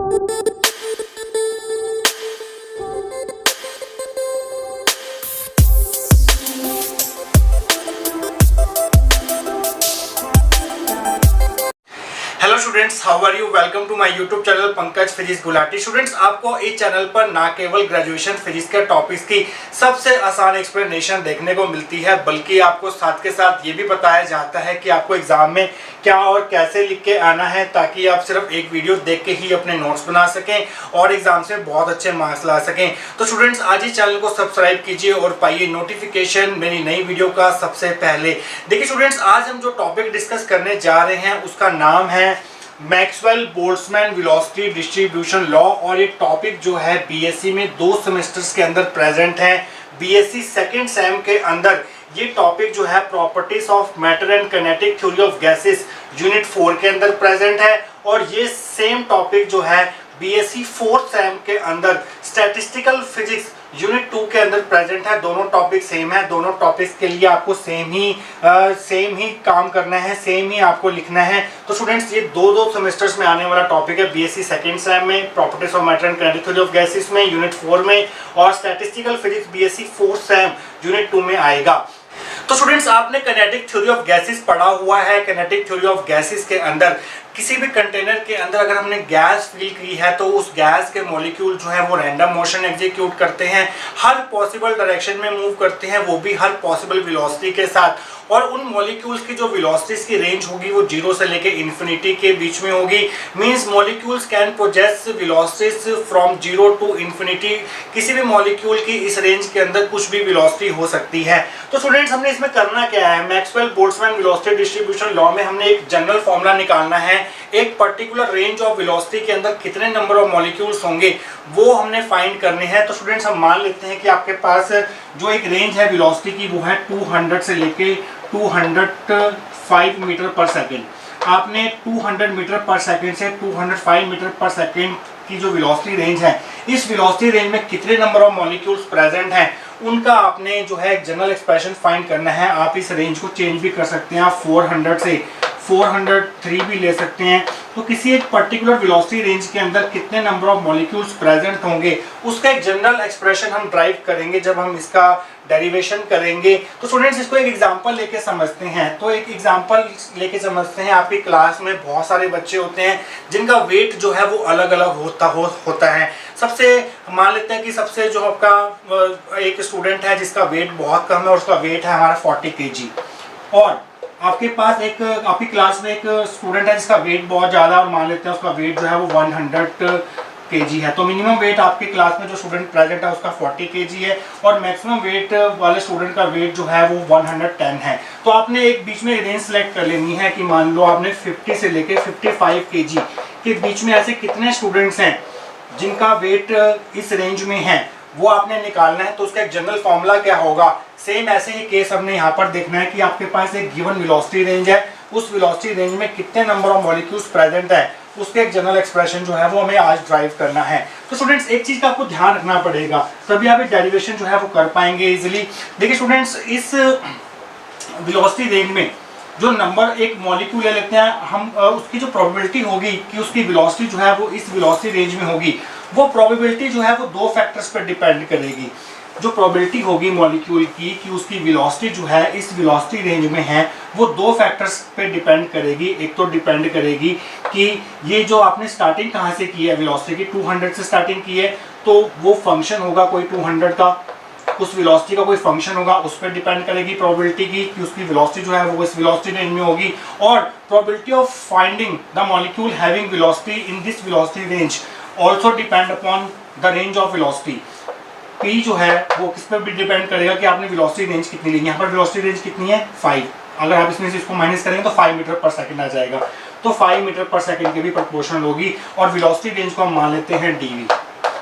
Hello students, how are you? Welcome to my YouTube channel Pankaj physics Gulati. Students, आपको इस channel पर ना केवल ग्रेजुएशन फिजिक्स के टॉपिक्स की सबसे आसान एक्सप्लेनेशन देखने को मिलती है, बल्कि आपको साथ के साथ ये भी बताया जाता है कि आपको एग्जाम में क्या और कैसे लिख के आना है, ताकि आप सिर्फ एक वीडियो देख के ही अपने नोट्स बना सकें और एग्जाम से बहुत अच्छे मार्क्स ला सकें। तो स्टूडेंट्स, आज ही चैनल को सब्सक्राइब कीजिए और पाइए नोटिफिकेशन मेरी नई वीडियो का सबसे पहले। देखिए स्टूडेंट्स, आज हम जो टॉपिक डिस्कस करने जा रहे हैं उसका नाम है Maxwell Boltzmann velocity distribution law, और ये टॉपिक जो है बीएससी में 2 सेमेस्टर्स के अंदर प्रेजेंट है। बीएससी सेकंड सेम के अंदर ये टॉपिक जो है properties of matter and kinetic theory of gases unit 4 के अंदर प्रेजेंट है, और ये सेम टॉपिक जो है बीएससी फोर्थ सेम के अंदर स्टैटिस्टिकल फिजिक्स यूनिट 2 के अंदर प्रेजेंट है। दोनों टॉपिक सेम है, दोनों टॉपिक्स के लिए आपको सेम ही काम करना है, सेम ही आपको लिखना है। तो स्टूडेंट्स, ये दो सेमेस्टर्स में आने वाला टॉपिक है। बीएससी सेकंड सेम में properties of matter and kinetic theory of gases में यूनिट 4 में, और statistical physics BSc fourth same unit 2 में आएगा। तो स्टूडेंट्स, आपने काइनेटिक थ्योरी ऑफ गैसेस पढ़ा हुआ है। काइनेटिक थ्योरी ऑफ गैसेस के अंदर किसी भी कंटेनर के अंदर अगर हमने गैस फिल की है तो उस गैस के मॉलिक्यूल जो है वो रैंडम मोशन एग्जीक्यूट करते हैं, हर पॉसिबल डायरेक्शन में मूव करते हैं, वो भी हर पॉसिबल वेलोसिटी के साथ। और उन मॉलिक्यूल्स की जो वेलोसिटीज की रेंज होगी वो 0 से लेके इन्फिनिटी के बीच में होगी। Means molecules can possess velocities from 0 to infinity. किसी भी मॉलिक्यूल की इस रेंज के अंदर कुछ भी वेलोसिटी हो सकती है। तो स्टूडेंट्स, हमने इसमें करना क्या है? Maxwell Boltzmann velocity distribution law में हमने एक जनरल फॉर्मूला निकालना है। एक पर्टिकुलर रेंज ऑफ वेलोसिटी के अंदर कितने नंबर ऑफ मॉलिक्यूल्स होंगे वो हमने फाइंड करने हैं। तो स्टूडेंट्स, हम मान लेते हैं कि आपके पास जो एक रेंज है वेलोसिटी की वो है 200 से लेके 205 मीटर पर सेकेंड। आपने 200 मीटर पर सेकेंड से 205 मीटर पर सेकेंड की जो वेलोसिटी रेंज है, इस वेलोसिटी रेंज में कितने नंबर ऑफ मॉलिक्यूल्स प्रेजेंट हैं उनका आपने जो है जनरल एक्सप्रेशन फाइंड करना है। आप इस रेंज को चेंज भी कर सकते हैं, आप 400 से 403 भी ले सकते हैं। तो किसी एक पर्टिकुलर वेलोसिटी रेंज के अंदर कितने नंबर ऑफ मॉलिक्यूल्स प्रेजेंट होंगे उसका एक जनरल एक्सप्रेशन हम ड्राइव करेंगे जब हम इसका डेरिवेशन करेंगे। तो स्टूडेंट्स, इसको एक एग्जांपल लेके समझते हैं। तो एक एग्जांपल लेके समझते हैं। आपकी क्लास में बहुत सारे बच्चे होते हैं जिनका वेट जो है वो अलग अलग होता है। सबसे मान लेते हैं कि सबसे जो आपका एक स्टूडेंट है जिसका वेट बहुत कम है और उसका वेट है हमारा 40 kg, और आपके पास आपकी क्लास में एक स्टूडेंट है जिसका वेट बहुत ज़्यादा, और मान लेते हैं उसका वेट जो है वो 100 kg है। तो मिनिमम वेट आपकी क्लास में जो स्टूडेंट प्रेजेंट है उसका 40 kg है, और मैक्सिमम वेट वाले स्टूडेंट का वेट जो है वो 110 है। तो आपने एक बीच में रेंज सेलेक्ट कर लेनी है कि मान लो आपने 50 से लेके 55 kg के बीच में ऐसे कितने स्टूडेंट्स हैं जिनका वेट इस रेंज में है, वो आपने निकालना है। तो उसका एक जनरल फॉर्मूला क्या होगा? सेम ऐसे ही केस हमने यहाँ पर देखना है कि आपके पास एक गिवन वेलोसिटी रेंज है, उस वेलोसिटी रेंज में कितने नंबर ऑफ मॉलिक्यूल्स प्रेजेंट है, उसके एक जनरल एक्सप्रेशन जो है वो हमें आज ड्राइव करना है। तो स्टूडेंट्स, एक चीज का आपको ध्यान रखना पड़ेगा, तभी आप डेरिवेशन जो है वो कर पाएंगे इजिली। देखिए स्टूडेंट्स, इस वेलोसिटी रेंज में जो नंबर एक मॉलिक्यूल ले लेते हैं हम, उसकी जो प्रोबेबिलिटी होगी कि उसकी वेलोसिटी जो है वो इस वेलोसिटी रेंज में होगी, वो प्रोबेबिलिटी जो है वो 2 फैक्टर्स पर डिपेंड करेगी। जो प्रोबेबिलिटी होगी मॉलिक्यूल की कि उसकी वेलोसिटी जो है इस वेलोसिटी रेंज में है, वो 2 फैक्टर्स पे डिपेंड करेगी। एक तो डिपेंड करेगी कि ये जो आपने स्टार्टिंग कहाँ से की है वेलोसिटी की, 200 से स्टार्टिंग की है, तो वो फंक्शन होगा कोई 200 का, उस वेलोसिटी का कोई फंक्शन होगा, उस पर डिपेंड करेगी प्रोबेबिलिटी की कि उसकी वेलोसिटी जो है वो इस वेलोसिटी रेंज में होगी। और probability of finding the molecule having velocity in this velocity range also depend upon the range of velocity. P जो है वो किस पर भी डिपेंड करेगा कि आपने वेलोसिटी रेंज कितनी ली है। यहाँ पर वेलोसिटी रेंज कितनी है? 5। अगर आप इसमें से इसको माइनस करेंगे तो 5 मीटर पर सेकंड आ जाएगा। तो 5 मीटर पर सेकंड की भी प्रोपोर्शनल होगी, और वेलोसिटी रेंज को हम मान लेते हैं dv।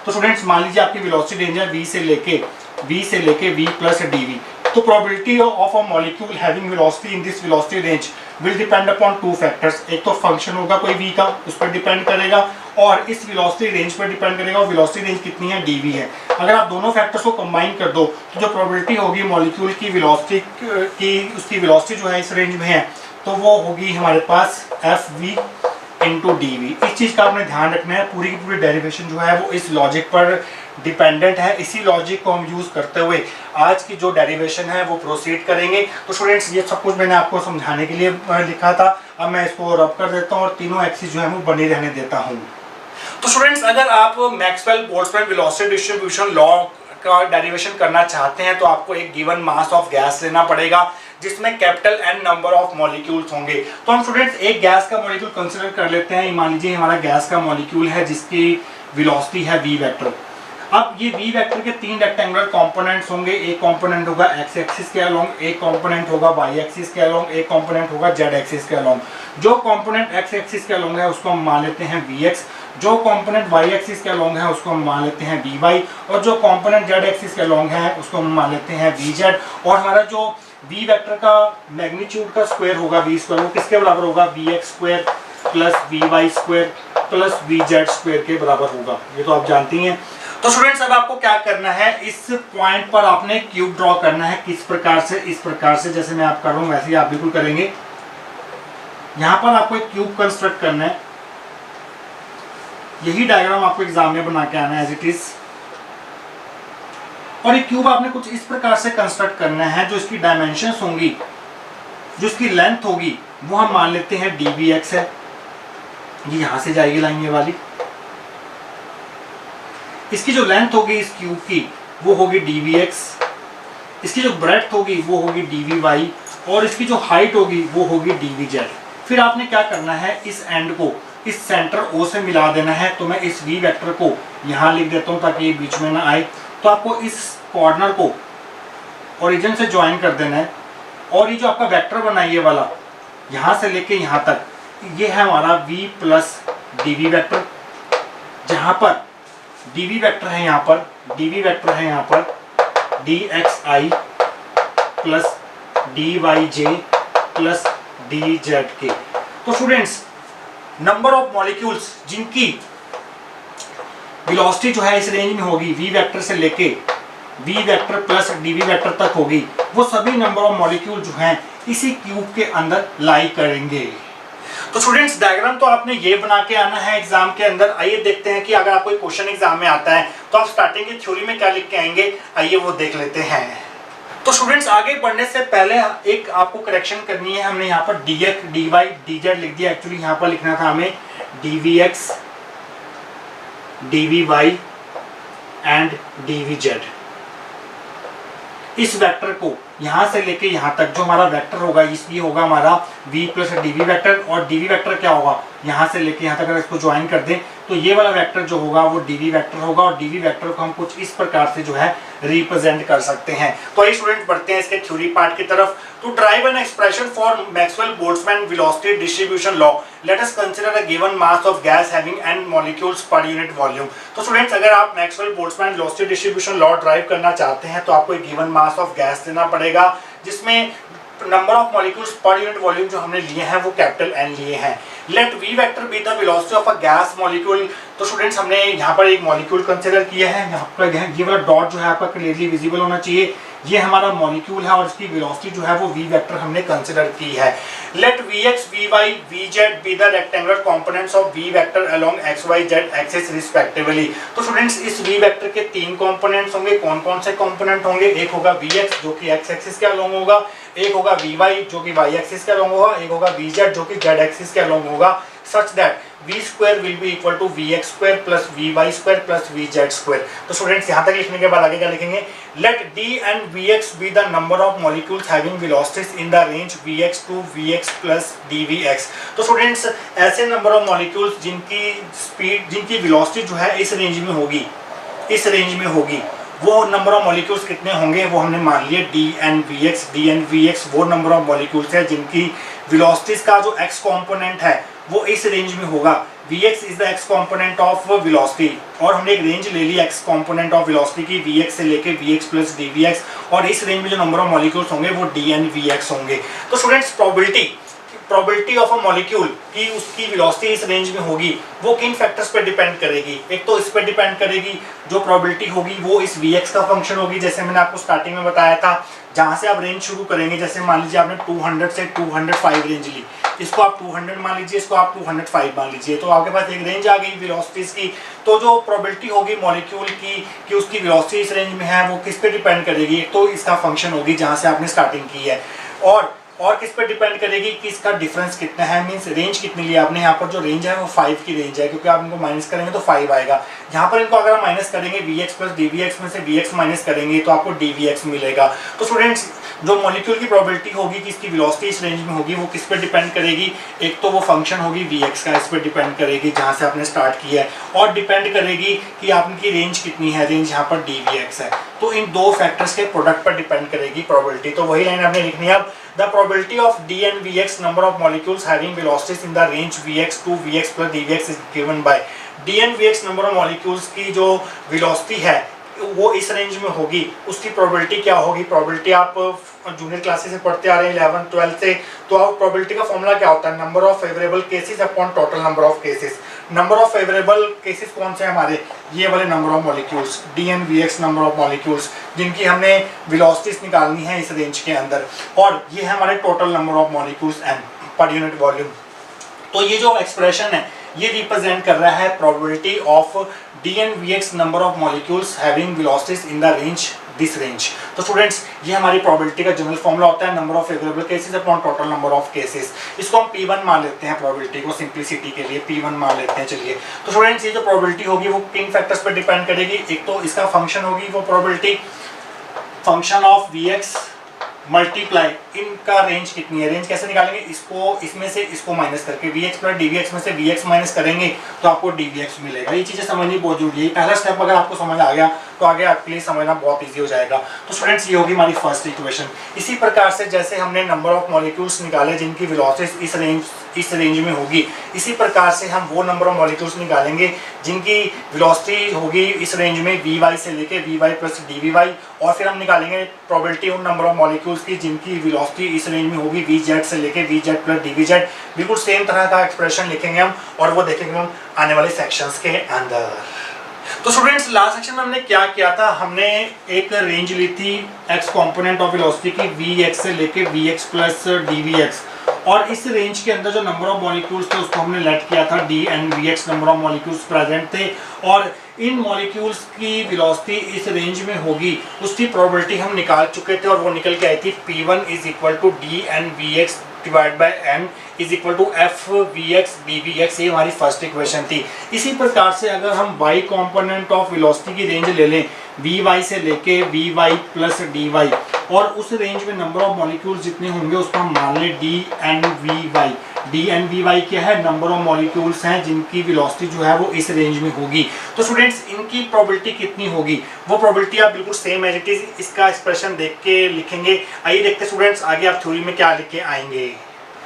तो स्टूडेंट्स, मान लीजिए आपकी वेलोसिटी रेंज है v से लेके v प्लस dv। तो probability of a molecule having velocity in this velocity range will depend upon 2 factors. एक तो फंक्शन होगा कोई v का, उस पर डिपेंड करेगा, और इस वेलोसिटी रेंज पर डिपेंड करेगा, और वेलोसिटी रेंज कितनी है? dv है। अगर आप दोनों फैक्टर्स को कंबाइन कर दो तो जो प्रोबेबिलिटी होगी मॉलिक्यूल की वेलोसिटी की, उसकी वेलोसिटी जो है इस रेंज में है, तो वो होगी हमारे पास fv इंटू डी वी। इस चीज़ का आपने ध्यान रखना है। पूरी की पूरी डेरिवेशन जो है वो इस लॉजिक पर डिपेंडेंट है। इसी लॉजिक को हम यूज़ करते हुए आज की जो डेरिवेशन है वो प्रोसीड करेंगे। तो स्टूडेंट्स ये सब कुछ मैंने आपको समझाने के लिए लिखा था। अब मैं इसको रब कर देता हूँ और तीनों एक्सिस जो है वो बनी रहने देता हूँ। तो स्टूडेंट्स अगर आप Maxwell Boltzmann velocity distribution law का डेरिवेशन करना चाहते हैं तो आपको एक गिवन मास ऑफ गैस लेना पड़ेगा जिसमें capital N number of molecules होंगे। तो हम स्टूडेंट्स एक गैस का मॉलिक्यूल कंसीडर कर लेते हैं। मान लीजिए हमारा गैस का मॉलिक्यूल है जिसकी वेलोसिटी है v वेक्टर। अब ये v वेक्टर के तीन रेक्टेंगुलर कंपोनेंट्स होंगे। एक कंपोनेंट होगा x एक्सिस के अलोंग, एक कंपोनेंट होगा y एक्सिस के अलोंग, एक कंपोनेंट होगा z एक्सिस के अलोंग। जो कंपोनेंट x एक्सिस के अलोंग है उसको हम मान लेते हैं vx, जो कंपोनेंट y एक्सिस के अलोंग है उसको हम मान लेते हैं vy, और जो कंपोनेंट z एक्सिस के अलोंग है उसको हम मान लेते हैं vz। और हमारा जो v वेक्टर का मैग्नीट्यूड का स्क्वायर होगा v स्क्वायर, वो किसके बराबर होगा? vx square plus vy square plus vz square के बराबर होगा। ये तो आप जानती हैं। तो स्टूडेंट्स अब आपको क्या करना है, इस पॉइंट पर आपने क्यूब ड्रॉ करना है। किस प्रकार से? इस प्रकार से, जैसे मैं आप कर रहा हूं वैसे ही आप बिल्कुल करेंगे। यहां पर आपको एक क्यूब कंस्ट्रक्ट करना है। यही डायग्राम आपको एग्जाम में बना के आना है एज इट इज। और ये क्यूब आपने कुछ इस प्रकार से कंस्ट्रक्ट करना है, जो इसकी डायमेंशंस होंगी, जो इसकी लेंथ होगी, वो हम मान लेते हैं dvx है। ये यहां से जाएगी लाइन ये वाली। इसकी जो लेंथ होगी इस क्यूब की वो होगी dvx, इसकी जो ब्रेड्थ होगी वो होगी dvy, और इसकी जो हाइट होगी वो होगी dvz। फिर आपने क्या करना है, इस एंड को इस सेंटर O से मिला देना है। तो मैं इस v वेक्टर को यहाँ लिख देता हूँ ताकि ये बीच में ना आए। तो आपको इस कॉर्नर को ओरिजिन से ज्वाइन कर देना है, और ये जो आपका वेक्टर बना ये वाला यहाँ से लेके यहाँ तक, ये है हमारा v प्लस dv वेक्टर, जहाँ पर dv वेक्टर है यहाँ पर, dv वेक्टर है यहाँ पर dxi plus dyj plus dzk। तो स्टूडेंट्स नंबर ऑफ मॉलिक्यूल्स जिनकी वेलोसिटी जो है इस रेंज में होगी, v वेक्टर से लेके v vector plus dv vector तक होगी, वो सभी नंबर ऑफ मॉलिक्यूल जो हैं इसी क्यूब के अंदर लाई करेंगे। तो स्टूडेंट्स डायग्राम तो आपने ये बना के आना है एग्जाम के अंदर। आइए देखते हैं कि अगर आपको कोई क्वेश्चन एग्जाम में आता है तो आप स्टार्टिंग की थ्योरी में क्या लिख के आएंगे। आइए वो देख लेते हैं। तो स्टूडेंट्स आगे बढ़ने से पहले एक आपको करेक्शन करनी है। हमने यहाँ पर dx dy dz लिख दिया, एक्चुअली यहाँ पर लिखना था हमें dvx dvy एंड dvz। इस वेक्टर को यहाँ से लेके यहाँ तक जो हमारा वेक्टर होगा, इसलिए होगा हमारा v प्लस dv वेक्टर, और dv वेक्टर क्या होगा, यहाँ से लेके यहाँ तक अगर इसको ज्वाइन कर दें तो ये वाला वेक्टर जो होगा वो dv वेक्टर होगा। और dv वेक्टर को हम कुछ इस प्रकार से जो है रिप्रेजेंट कर सकते हैं। तो आइए स्टूडेंट बढ़ते हैं इसके थ्योरी पार्ट की तरफ। To derive an expression for Maxwell Boltzmann velocity distribution law, let us consider a given mass of gas having n molecules per unit volume. तो स्टूडेंट्स अगर आप Maxwell Boltzmann velocity distribution law derive करना चाहते हैं तो आपको एक given mass of gas लेना पड़ेगा, जिसमें number of molecules per unit volume जो हमने लिए हैं वो कैपिटल N लिए हैं। Let v vector be the velocity of a gas molecule. तो स्टूडेंट्स हमने यहाँ पर एक मॉलिक्यूल कंसीडर किया है। यहाँ पर ये वाला डॉट जो है आपका क्लियरली विजिबल होना चाहिए। ये हमारा मॉलिक्यूल है और इसकी वेलोसिटी जो है वो v वेक्टर हमने कंसीडर की है। Let vx vy vz be the rectangular components of v vector along xy z axis respectively. तो स्टूडेंट्स इस v वेक्टर के तीन कंपोनेंट्स होंगे। कौन कौन से कंपोनेंट होंगे? एक होगा vx जो कि x एक्सिस के अलोंग होगा, एक होगा vy जो कि y एक्सिस के अलोंग होगा, एक होगा vz जो कि z एक्सिस के अलोंग होगा, such that v square will be equal to vx square plus vy square plus vz square। तो स्टूडेंट्स यहाँ तक लिखने के बाद आगे क्या लिखेंगे? Let d and vx be the number of molecules having velocities in the range vx to vx plus dvx। तो स्टूडेंट्स ऐसे नंबर ऑफ मॉलिक्यूल्स जिनकी स्पीड, जिनकी वेलोसिटी जो है इस रेंज में होगी, इस रेंज में होगी, वो नंबर ऑफ मॉलिक्यूल्स कितने होंगे वो हमने मान लिए d and vx वो नंबर ऑफ मॉलिक्यूल्स है जिनकी वेलोसिटीज का जो x कंपोनेंट है वो इस रेंज में होगा। vx is the x component of velocity, और हमने एक रेंज ले ली x कंपोनेंट ऑफ वेलोसिटी की vx से लेके vx प्लस dvx, और इस रेंज में जो नंबर ऑफ मॉलिक्यूल्स होंगे वो d and vx होंगे। तो students probability of a molecule की उसकी वेलोसिटी इस रेंज में होगी वो किन फैक्टर्स पे डिपेंड करेगी? एक तो इस पे डिपेंड करेगी, जो प्रोबेबिलिटी होगी वो इस vx का फंक्शन होगी, जैसे मैंने आपको स्टार्टिंग में बताया था। जहां से आप रेंज शुरू करेंगे, जैसे मान लीजिए आपने 200 से 205 रेंज ली, इसको आप 200 मान लीजिए, इसको आप 205 मान लीजिए, तो आपके पास एक रेंज आ गई वेलोसिटीज की। तो जो प्रोबेबिलिटी होगी मॉलिक्यूल की कि उसकी वेलोसिटी इस रेंज में है, वो किस पे डिपेंड करेगी? एक तो इसका फंक्शन होगी जहाँ से आपने स्टार्टिंग की है, और किस पे डिपेंड करेगी कि इसका डिफरेंस कितना है, मींस रेंज कितनी ली आपने। यहाँ पर जो रेंज है वो 5 की रेंज है, क्योंकि आप इनको माइनस करेंगे तो 5 आएगा। यहाँ पर इनको अगर आप माइनस करेंगे vx प्लस dvx में से vx माइनस करेंगे तो आपको dvx मिलेगा। तो स्टूडेंट्स जो मॉलिक्यूल की प्रोबेबिलिटी होगी कि इसकी वेलोसिटी इस रेंज में होगी, वो किस पे डिपेंड करेगी? एक तो वो फंक्शन होगी vx का, इस पे डिपेंड करेगी जहाँ से आपने स्टार्ट किया है, और डिपेंड करेगी कि आपकी रेंज कितनी है, रेंज यहाँ पर dvx है। तो इन दो फैक्टर्स के प्रोडक्ट पर डिपेंड करेगी प्रोबेबिलिटी। तो वही लाइन आपने लिखनी है अब, the probability of d and vx number of molecules having velocities in the range vx to vx plus dvx is given by d and vx number of molecules की जो velocity है वो इस रेंज में होगी, उसकी प्रोबेबिलिटी क्या होगी? प्रोबेबिलिटी आप जूनियर क्लासेस से पढ़ते आ रहे हैं 11th 12th से, तो आप प्रोबेबिलिटी का फॉर्मूला क्या होता है? Number of favourable cases upon total number of cases. Number of favourable cases कौन से हैं हमारे? ये वाले number of molecules, d n v x number of molecules, जिनकी हमने वेलोसिटीज निकालनी है इस रेंज के अंदर, और ये है हमारे total number of molecules n per unit volume. तो ये जो एक्सप्रेशन है ये रिप्रेजेंट कर रहा है probability of d n v x number of molecules having velocities in the range this range. तो स्टूडेंट्स ये हमारी प्रोबेबिलिटी का जनरल फॉर्मूला होता है, number of favourable cases upon total number of cases. इसको हम P1 मान लेते हैं, प्रोबेबिलिटी को सिंप्लिसिटी के लिए P1 मान लेते हैं। चलिए, तो स्टूडेंट्स ये जो प्रोबेबिलिटी होगी वो किन फैक्टर्स पर डिपेंड करेगी? एक तो इसका फंक्शन होगी वो probability, function of Vx multiply इनका रेंज कितनी है। रेंज कैसे निकालेंगे? इसको इसमें से इसको माइनस करके vx प्लस dvx में से vx माइनस करेंगे तो आपको dvx मिलेगा। ये चीज़ें समझनी बहुत जरूरी है। पहला स्टेप अगर आपको समझ आ गया तो आगे आपके लिए समझना बहुत इजी हो जाएगा। तो स्टूडेंट्स ये होगी हमारी फर्स्ट इक्वेशन। इसी प्रकार से जैसे हमने नंबर ऑफ मॉलिक्यूल्स निकाले जिनकी वेलोसिटी इस रेंज में होगी, इसी प्रकार से हम वो नंबर ऑफ मॉलिक्यूल्स निकालेंगे जिनकी वेलोसिटी होगी इस रेंज में vy से लेके vy प्लस dvy, और फिर हम निकालेंगे प्रोबेबिलिटी उन नंबर ऑफ मॉलिक्यूल्स की जिनकी वेलोसिटी इस रेंज में होगी vz से लेके vz प्लस dvz। बिल्कुल सेम तरह का एक्सप्रेशन लिखेंगे हम, और वो देखेंगे हम आने वाले सेक्शंस के अंदर। तो स्टूडेंट्स लास्ट सेक्शन में हमने क्या किया था? हमने एक रेंज ली थी x कंपोनेंट ऑफ वेलोसिटी की vx से लेके vx प्लस dvx, और इस रेंज के अंदर जो नंबर ऑफ मॉलिक्यूल्स थे उसको हमने लेट किया था d and vx number of molecules present थे, और इन मॉलिक्यूल्स की वेलोसिटी इस रेंज में होगी उसकी प्रोबेबिलिटी हम निकाल चुके थे, और वो निकल के आई थी P1 is equal to d n v x divide by n is equal to f we x D we x. ये हमारी फर्स्ट इक्वेशन थी। इसी प्रकार से अगर हम y कॉम्पोनेंट ऑफ वेलोसिटी की रेंज ले लें vy से लेके vy प्लस dy, और उस रेंज में नंबर ऑफ मॉलिक्यूल्स जितने होंगे उसको हम मान लें d n v y. D n v y क्या है? नंबर ऑफ मॉलिक्यूल्स हैं जिनकी वेलोसिटी जो है वो इस रेंज में होगी। तो स्टूडेंट्स इनकी प्रोबेबिलिटी कितनी होगी? वो प्रोबेबिलिटी आप बिल्कुल सेम एज इट इज इसका एक्सप्रेशन देख के लिखेंगे। आइए देखते हैं स्टूडेंट्स आगे आप थ्योरी में क्या लिख के आएंगे।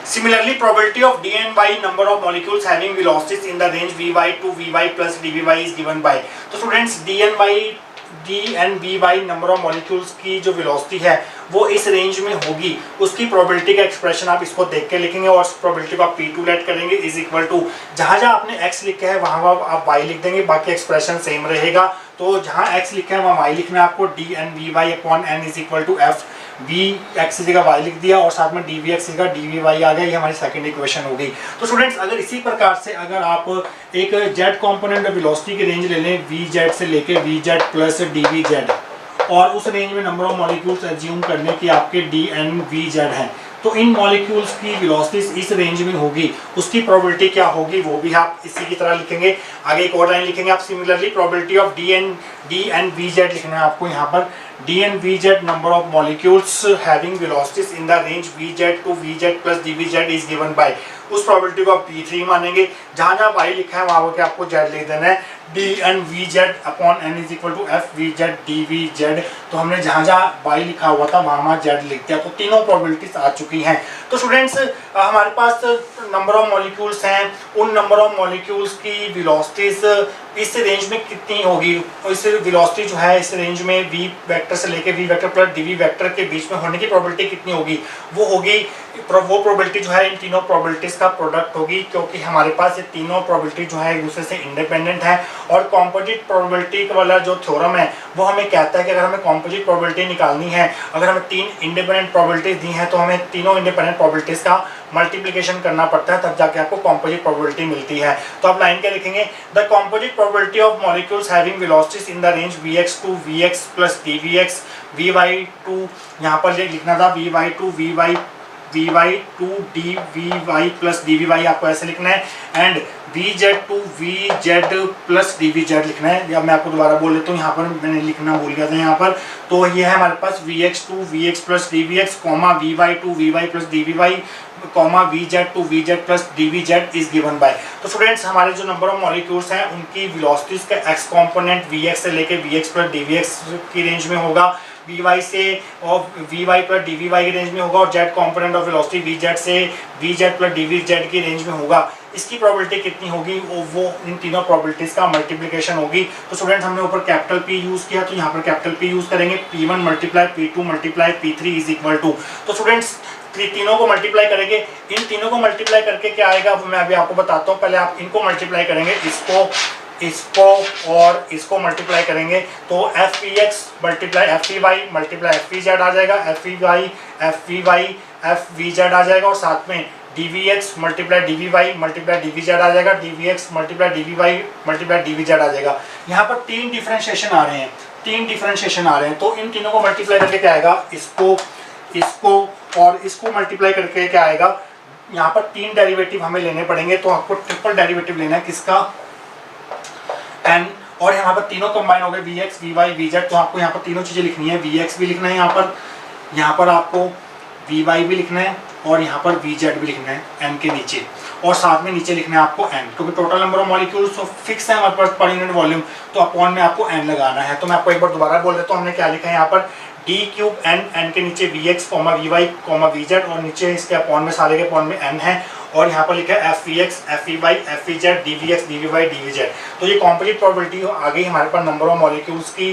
Similarly, probability of d and y number of molecules having velocities in the range vy to vy plus dvy is given by। तो students d and vy number of molecules की जो वेलोसिटी है वो इस रेंज में होगी, उसकी probability का एक्सप्रेशन आप इसको देख के लिखेंगे, और उस प्रोबेबिलिटी को आप P2 लेट करेंगे इज इक्वल टू जहाँ जहाँ आपने x लिखा है वहाँ आप y लिख देंगे, बाकी एक्सप्रेशन सेम रहेगा। तो जहाँ x लिखा है वहाँ y लिखना है आपको, d n v y upon n is equal to f we x की जगह y लिख दिया, और साथ में डी वी एक्स की जगह डी वी वाई आ गया। ये हमारी सेकंड इक्वेशन हो गई। तो स्टूडेंट्स अगर इसी प्रकार से अगर आप एक z कॉम्पोनेंट ऑफ वेलोसिटी की रेंज ले लें vz से लेके vz प्लस dvz, और उस रेंज में नंबर ऑफ मॉलिक्यूल्स एज्यूम करने की आपके डी एन वी जेड हैं, तो इन मॉलिक्यूल्स की वेलोसिटीज इस रेंज में होगी, उसकी प्रोबेबिलिटी क्या होगी वो भी आप इसी की तरह लिखेंगे। आगे एक और लाइन लिखेंगे आप, similarly probability of d n v z लिखना है आपको यहाँ पर। D n v z number of molecules having velocities in the range v z to v z plus d V Z is given by, उस probability को आप P3 मानेंगे। जहाँ जहाँ y लिखा है वहाँ के आपको z लिख देना है, d n v z upon n is equal to f we z d we z. तो हमने जहाँ जहाँ y लिखा हुआ था वहाँ z लिख दिया, तो तीनों प्रोबेबिलिटीज आ चुकी हैं। तो स्टूडेंट्स हमारे पास नंबर ऑफ मॉलिक्यूल्स हैं, उन नंबर ऑफ मॉलिक्यूल्स की वेलोसिटीज इस रेंज में कितनी होगी, इस वेलोसिटी जो है इस रेंज में v वेक्टर से लेके v vector plus dv vector के बीच में होने की प्रोबेबिलिटी कितनी होगी, वो होगी वो प्रोबेबिलिटी जो है इन तीनों प्रोबेबिलिटीज का प्रोडक्ट होगी, क्योंकि हमारे पास ये तीनों प्रोबेबिलिटी जो है एक दूसरे से इंडिपेंडेंट है। और कॉम्पोजिट प्रोबेबिलिटी वाला जो थ्योरम है वो हमें कहता है कि अगर हमें कॉम्पोजिट प्रोबेबिलिटी निकालनी है, अगर हमें तीन इंडिपेंडेंट प्रोबेबिलिटीज दी हैं तो हमें तीनों इंडिपेंडेंट प्रोबेबिलिटीज का मल्टीप्लिकेशन करना पड़ता है, तब जाके आपको कॉम्पोजिट प्रोबेबिलिटी मिलती है। तो आप लाइन क्या लिखेंगे, the composite probability of molecules having velocities in the range vx to vx plus dvx vy2, यहाँ पर लिखना था vy2 vy2 dvy plus dvy आपको ऐसे लिखना है, and vz to vz plus dvz लिखना है। या मैं आपको दोबारा बोल देता हूँ, यहाँ पर मैंने लिखना भूल गया था यहाँ पर। तो ये है हमारे पास vx to vx plus dvx comma vy to vy plus dvy comma vz to vz plus dvz is given by. तो स्टूडेंट्स हमारे जो नंबर ऑफ मॉलिक्यूल्स हैं उनकी वेलोसिटीज का x कंपोनेंट vx से लेके vx प्लस dvx की range में होगा, vy से और vy प्लस dvy की रेंज में होगा, और z component of velocity vz से vz प्लस dvz की रेंज में होगा। इसकी प्रोबेबिलिटी कितनी होगी, वो इन तीनों प्रोबेबिलिटीज का मल्टीप्लिकेशन होगी। तो स्टूडेंट्स हमने ऊपर कैपिटल P यूज किया, तो यहाँ पर कैपिटल P यूज करेंगे, P1 multiply P2 multiply P3 is equal to. तो स्टूडेंट्स तीनों को मल्टीप्लाई करेंगे, इन तीनों को मल्टीप्लाई करके क्या आएगा वो मैं अभी आपको बताता हूँ। पहले आप इनको मल्टीप्लाई करेंगे, इसको और इसको मल्टीप्लाई करेंगे, तो fvx multiply fvy multiply fvz आ जाएगा, fvy fvz आ जाएगा, और साथ में dvx multiply dvy multiply dvz आ जाएगा, dvx multiply dvy multiply dvz आ जाएगा। यहाँ पर तीन डिफरेंशिएशन आ रहे हैं, तो इन तीनों को मल्टीप्लाई करके क्या आएगा, इसको और इसको मल्टीप्लाई करके क्या आएगा, यहाँ पर तीन डेरिवेटिव हमें लेने पड़ेंगे। तो आपको ट्रिपल डेरिवेटिव लेना है, किसका, n, और यहाँ पर तीनों कंबाइन हो गए vx vy vz। तो आपको यहाँ पर तीनों चीजें लिखनी है, vx भी लिखना है यहाँ पर आपको vy भी लिखना है, और यहाँ पर vz भी लिखना है n के नीचे, और साथ में नीचे लिखना है आपको n, क्योंकि टोटल नंबर ऑफ मॉलिक्यूल्स तो फिक्स है हमारे पास पर यूनिट वॉल्यूम, तो अपॉन में आपको n लगाना है। तो मैं आपको एक बार दोबारा बोल देता हूँ, हमने क्या लिखा है यहाँ पर d क्यूब n के नीचे vx vy vz, और नीचे इसके अपॉन में सारे के अपॉन में n है, और यहाँ पर लिखा है fvx fvy fvz dvx dvy dvz। तो ये कॉम्पोजिट प्रोबेबिलिटी आ गई हमारे पास नंबर ऑफ मॉलिक्यूल्स की,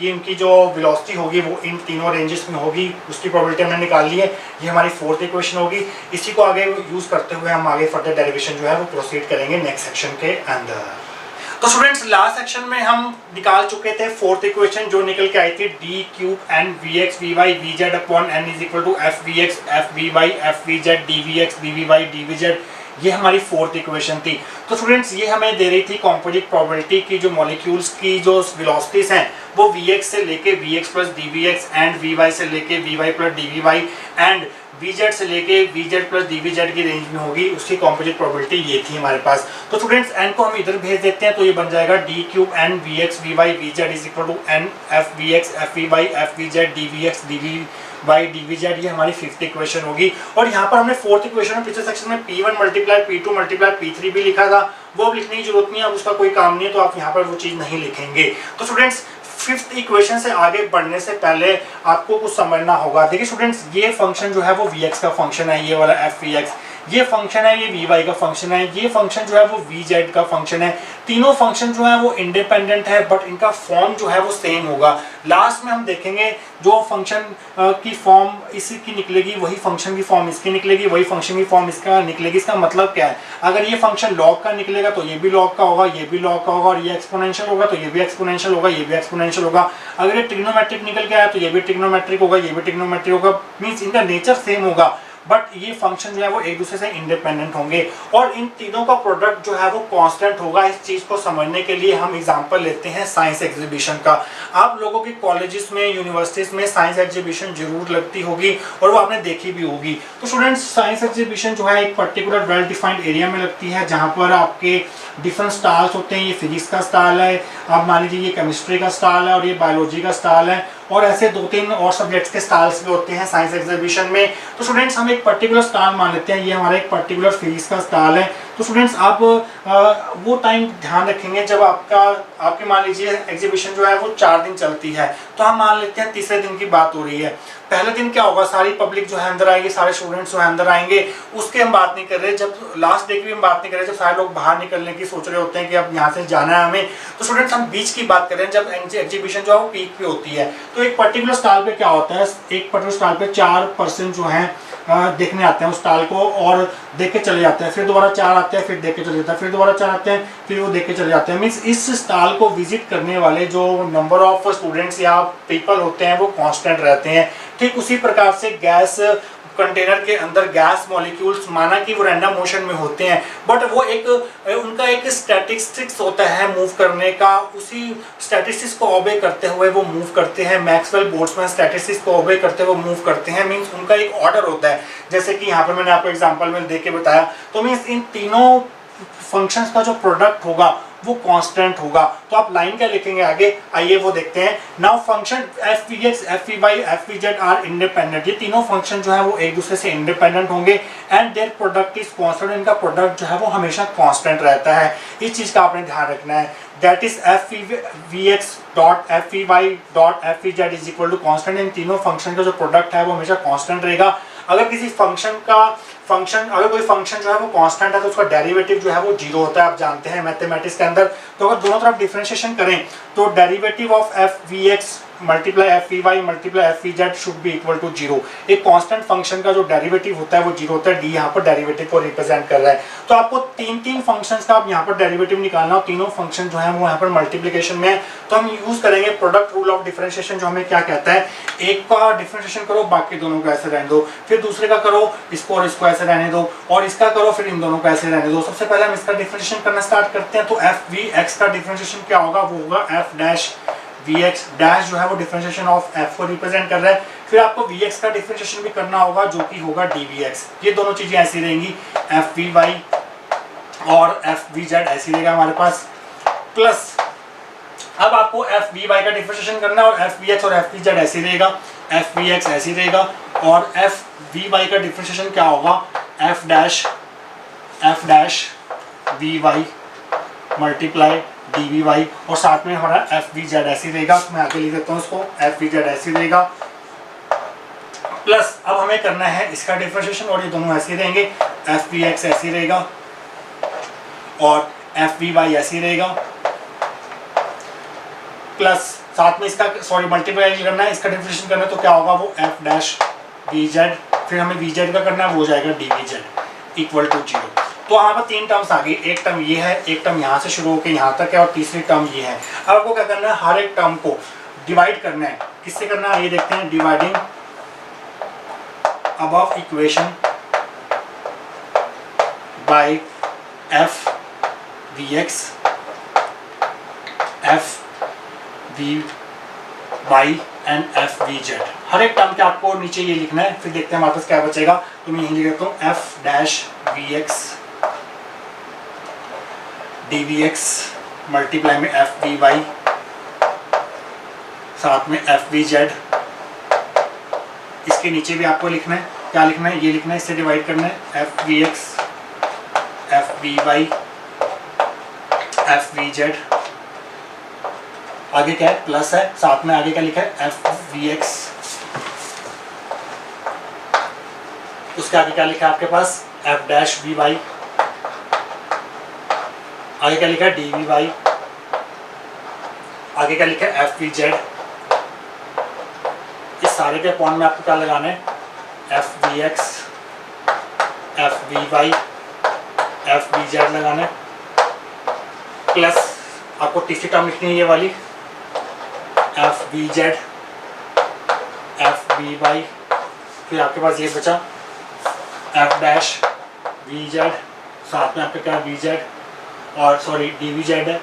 इनकी जो वेलोसिटी होगी वो इन तीनों रेंजेस में होगी, उसकी प्रोबेबिलिटी हमने निकाल ली है। ये हमारी फोर्थ इक्वेशन होगी। इसी को आगे यूज करते हुए हम आगे फर्दर डेरिवेशन जो है वो प्रोसीड करेंगे नेक्स्ट सेक्शन के अंदर। तो स्टूडेंट्स लास्ट सेक्शन में हम निकाल चुके थे फोर्थ इक्वेशन जो निकल के आई थी d cube n vx vy vz upon n is equal to fvx fvy fvz dvx dvy dvz। ये हमारी फोर्थ इक्वेशन थी। तो स्टूडेंट्स ये हमें दे रही थी कॉम्पोजिट प्रोबेबिलिटी की जो मॉलिक्यूल्स की जो वेलोसिटीज हैं वो vx से लेके vx plus dvx and vy से लेके vy plus dvy and vz से लेके vz प्लस dvz की रेंज में होगी, उसकी कॉम्पोजिट प्रोबेबिलिटी ये थी हमारे पास। तो स्टूडेंट्स n को हम इधर भेज देते हैं, तो ये बन जाएगा d cube n vx vy vz is equal to n fvx fvy fvz dvx dvy dvz। ये हमारी फिफ्थ इक्वेशन होगी। और यहाँ पर हमने फोर्थ इक्वेशन में पिछले सेक्शन में p1 multiply p2 multiply p3 भी लिखा था, वो अब लिखने की जरूरत नहीं है, अब उसका कोई काम नहीं है, तो आप यहाँ पर वो चीज़ नहीं लिखेंगे। तो स्टूडेंट्स फिफ्थ इक्वेशन से आगे बढ़ने से पहले आपको कुछ समझना होगा। देखिए स्टूडेंट्स ये फंक्शन जो है वो vx का फंक्शन है, ये वाला fvx, ये फंक्शन है, ये vy का फंक्शन है, ये फंक्शन जो है वो vz का फंक्शन है। तीनों फंक्शन जो है वो इंडिपेंडेंट है बट इनका फॉर्म जो है वो सेम होगा। लास्ट में हम देखेंगे जो फंक्शन की फॉर्म इसकी निकलेगी वही फंक्शन की फॉर्म इसकी निकलेगी, वही फंक्शन की फॉर्म इसका निकलेगी। इसका मतलब क्या है, अगर ये फंक्शन लॉग का निकलेगा तो ये भी लॉग का होगा, ये भी लॉग का होगा, और ये एक्सपोनेंशियल होगा तो ये भी एक्सपोनेंशियल होगा, ये भी एक्सपोनेंशियल होगा। अगर ये ट्रिग्नोमेट्रिक निकल के आया तो ये भी ट्रिग्नोमेट्रिक होगा, ये भी ट्रिग्नोमेट्रिक होगा। मींस इनका नेचर सेम होगा बट ये फंक्शन जो है वो एक दूसरे से इंडिपेंडेंट होंगे और इन तीनों का प्रोडक्ट जो है वो कांस्टेंट होगा। इस चीज को समझने के लिए हम एग्जांपल लेते हैं साइंस एग्जीबिशन का। आप लोगों के कॉलेजेस में यूनिवर्सिटीज में साइंस एग्जीबिशन जरूर लगती होगी और वो आपने देखी भी होगी। तो स्टूडेंट्स साइंस एग्जीबिशन जो है एक पर्टिकुलर वेल डिफाइंड एरिया में लगती है जहाँ पर आपके डिफरेंट स्टॉल्स होते हैं। ये फिजिक्स का स्टॉल है, आप मान लीजिए ये केमिस्ट्री का स्टॉल है और ये बायोलॉजी का स्टॉल है, और ऐसे 2-3 और सब्जेक्ट्स के स्टाइल्स भी होते हैं साइंस एग्जीबिशन में। तो स्टूडेंट्स हम एक पर्टिकुलर स्टाइल मान लेते हैं, ये हमारा एक पर्टिकुलर फिजिक्स का स्टाइल है। तो स्टूडेंट्स आप वो टाइम ध्यान रखेंगे जब आपकी मान लीजिए एग्जीबिशन जो है वो 4 दिन चलती है, तो हम मान लेते हैं तीसरे दिन की बात हो रही है। पहले दिन क्या होगा, सारी पब्लिक जो है अंदर आएगी, सारे स्टूडेंट्स जो है अंदर आएंगे, उसके हम बात नहीं कर रहे। जब लास्ट डे की भी हम बात नहीं कर रहे, जब सारे लोग बाहर निकलने की सोच रहे होते हैं कि अब यहाँ से जाना है हमें, तो स्टूडेंट्स हम बीच की बात कर रहे हैं जब एग्जीबिशन जो है वो पीक पे होती है। तो एक पर्टिकुलर स्टॉल पे क्या होता है, एक पर्टिकुलर स्टॉल पे 4 पर्सन जो हैं देखने आते हैं उस स्टॉल को और देख के चले जाते हैं, फिर दोबारा 4 आते हैं, फिर देख के चले जाते हैं, फिर दोबारा 4 आते हैं, फिर वो देख के चले जाते हैं। मीन्स इस स्टॉल को विजिट करने वाले जो नंबर ऑफ स्टूडेंट्स या पीपल होते हैं वो कांस्टेंट रहते हैं। ठीक उसी प्रकार से गैस कंटेनर के अंदर गैस मॉलिक्यूल्स माना कि वो रैंडम मोशन में होते हैं, बट वो उनका एक स्टैटिस्टिक्स होता है मूव करने का, उसी स्टैटिस्टिक्स को ओबे करते हुए वो मूव करते हैं। मैक्सवेल बोल्ट्जमैन स्टैटिस्टिक्स को ओबे करते हुए मूव करते हैं। मींस उनका एक ऑर्डर होता है, जैसे कि यहाँ पर मैंने आपको एग्जांपल में देख के बताया। तो मींस इन तीनों फंक्शंस का जो प्रोडक्ट होगा वो कांस्टेंट होगा। तो आप लाइन क्या लिखेंगे आगे, आइए वो देखते हैं। Now function f we x, F we Y, F we z are independent. ये तीनों फंक्शन जो है वो एक दूसरे से इंडिपेंडेंट होंगे and their product is constant. इनका प्रोडक्ट जो है वो हमेशा कांस्टेंट रहता है। इस चीज का आपने ध्यान रखना है। That is F we X dot F we Y dot F V Z is equal to constant. इन तीनों फंक्शन का जो प्रोडक्ट है वो हमेशा कांस्टेंट रहेगा। अगर किसी अगर कोई फंक्शन जो है वो कांस्टेंट है तो उसका डेरिवेटिव जो है वो 0 होता है, आप जानते हैं मैथमेटिक्स के अंदर। तो अगर दोनों तरफ डिफरेंशिएशन करें तो derivative of f we x multiply f we y multiply f we z should be equal to 0। एक कांस्टेंट फंक्शन का जो डेरिवेटिव होता है वो 0 होता है। डी यहाँ पर डेरिवेटिव को रिप्रेजेंट कर रहा है। तो आपको 3 फंक्शंस का आप यहाँ पर डेरिवेटिव निकालना हो। तीनों फंक्शन जो है वो यहाँ पर मल्टीप्लिकेशन में है। तो हम यूज करेंगे प्रोडक्ट रूल ऑफ डिफरेंशिएशन, जो हमें क्या कहता है, एक का डिफरेंशिएशन करो, बाकी दोनों को ऐसे रहने दो, फिर दूसरे का करो, इसको और इसको ऐसे रहने दो, और इसका करो, फिर इन दोनों को ऐसे रहने दो। सबसे पहले हम इसका डिफरेंशिएशन करना स्टार्ट करते हैं। तो एफ वी एक्स का डिफरेंशिएशन क्या होगा, वो होगा f dash we x. Dash जो है वो डिफरेंशिएशन ऑफ एफ को रिप्रेजेंट कर रहा है। फिर आपको वी एक्स का डिफरेंशिएशन भी करना होगा जो कि होगा डी वी एक्स। ये दोनों चीजें ऐसी रहेंगी, एफ वी वाई और एफ वी जेड ऐसी रहेगा हमारे पास। प्लस अब आपको एफ वी वाई का डिफरेंशिएशन करना है और एफ वी एक्स और एफ वी जेड ऐसी रहेगा, एफ वी एक्स ऐसी रहेगा, और एफ वी वाई का डिफरेंशिएशन क्या होगा, f dash v y multiply d we Y, और साथ में हमारा एफ वी जेड ऐसी रहेगा। मैं आगे लिख देता हूँ इसको, एफ वी जेड ऐसी रहेगा। प्लस अब हमें करना है इसका डिफरेंशिएशन, और ये दोनों ऐसे रहेंगे, एफ वी एक्स ऐसी रहेगा और एफ वी वाई ऐसी रहेगा। प्लस साथ में इसका मल्टीप्लाई करना है, इसका डिफरेंशिएशन करना है, तो क्या होगा वो एफ डैश वी जेड, फिर हमें वी जेड का करना है, वो हो जाएगा d we z equal to 0। तो यहाँ पर 3 टर्म्स आ गई। एक टर्म ये है, एक टर्म यहाँ से शुरू होकर यहाँ तक है, और तीसरी टर्म ये है। अब आपको क्या करना है, हर एक टर्म को डिवाइड करना है। किससे करना है ये देखते हैं, dividing above equation by F we x, F we Y and F we Z. हर एक टर्म के आपको नीचे ये लिखना है। फिर देखते हैं हमारे पास क्या बचेगा। तो मैं यही लिख देता हूँ, f dash we x D we x multiply में एफ वी वाई, साथ में एफ वी जेड। इसके नीचे भी आपको लिखना है, क्या लिखना है, ये लिखना है, इससे डिवाइड करना है, f we x F we Y F we z. आगे क्या है, प्लस है, साथ में आगे क्या लिखा है, एफ वी एक्स। उसके आगे क्या लिखा है आपके पास, एफ डैश वी वाई। आगे क्या लिखा है, डी वी वाई। आगे क्या लिखा है, एफ वी जेड। इस सारे के पॉइंट में आपको क्या लगाना है, f we x F we Y F we z लगाना है। प्लस आपको तीसरी टर्म लिखनी है ये वाली, f we z f we y. फिर आपके पास ये बचा एफ डैश वी जेड, साथ में आपका क्या वी जेड और डी वी जेड है।